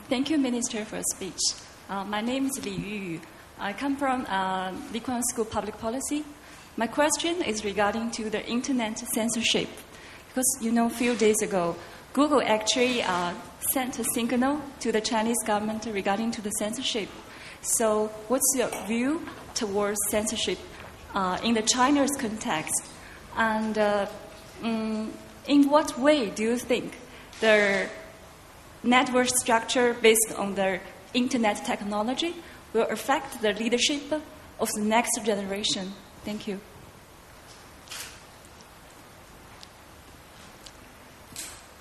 Thank you, Minister, for your speech. My name is Li Yu. I come from Li Kuan School Public Policy. My question is regarding to the internet censorship. Because, a few days ago, Google actually sent a signal to the Chinese government regarding to the censorship. So what's your view towards censorship in the China's context? And in what way do you think the network structure based on the internet technology will affect the leadership of the next generation? Thank you.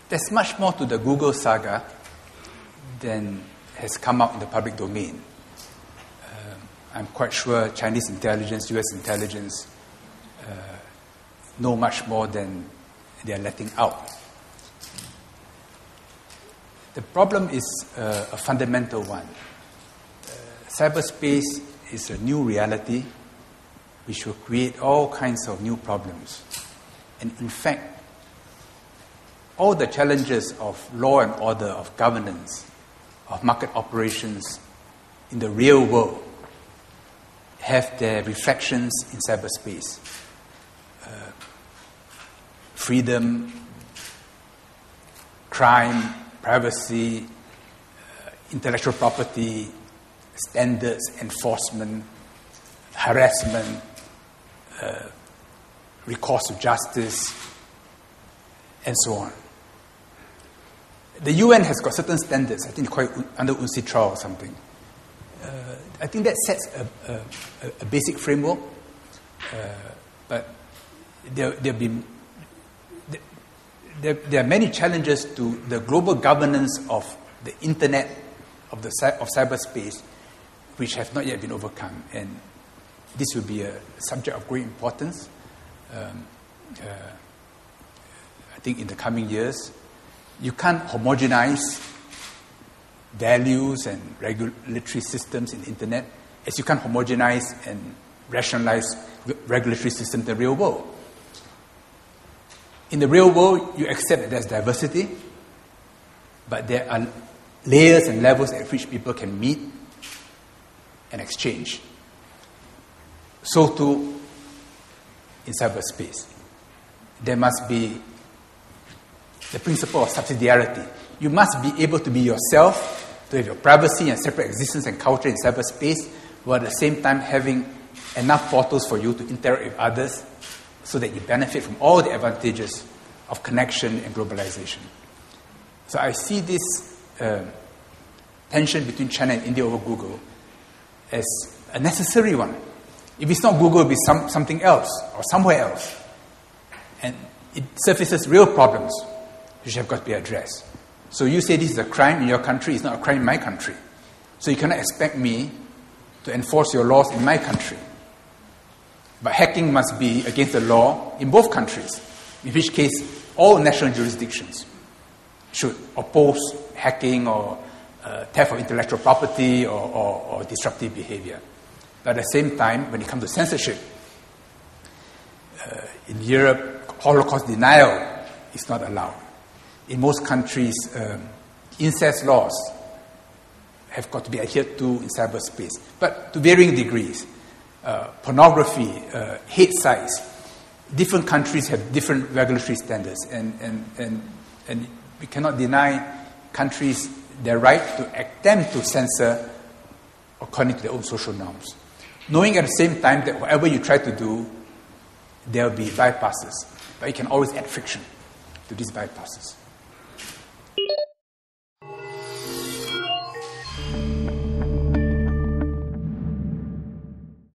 There's much more to the Google saga than has come out in the public domain. I'm quite sure Chinese intelligence, US intelligence know much more than they are letting out. The problem is a fundamental one. Cyberspace is a new reality which will create all kinds of new problems. And in fact, all the challenges of law and order, of governance, of market operations in the real world have their reflections in cyberspace. Freedom, crime, privacy, intellectual property, standards, enforcement, harassment, recourse to justice, and so on. The UN has got certain standards, I think quite under UNCITRAL or something. I think that sets a basic framework, but there are many challenges to the global governance of the internet, of cyberspace, which have not yet been overcome. And this will be a subject of great importance. I think in the coming years, you can't homogenize values and regulatory systems in the internet as you can't homogenize and rationalize regulatory systems in the real world. In the real world, you accept that there's diversity, but there are layers and levels at which people can meet and exchange. So too, in cyberspace, there must be the principle of subsidiarity. You must be able to be yourself, to have your privacy and separate existence and culture in cyberspace, while at the same time having enough portals for you to interact with others so that you benefit from all the advantages of connection and globalization. So I see this tension between China and India over Google as a necessary one. If it's not Google, it'll be something else or somewhere else. And it surfaces real problems which have got to be addressed. So you say this is a crime in your country, it's not a crime in my country. So you cannot expect me to enforce your laws in my country. But hacking must be against the law in both countries, in which case all national jurisdictions should oppose hacking or theft of intellectual property or disruptive behavior. But at the same time, when it comes to censorship, in Europe, Holocaust denial is not allowed. In most countries, incest laws have got to be adhered to in cyberspace, but to varying degrees. Pornography, hate sites, different countries have different regulatory standards, and we cannot deny countries their right to attempt to censor according to their own social norms. Knowing at the same time that whatever you try to do, there will be bypasses, but you can always add friction to these bypasses.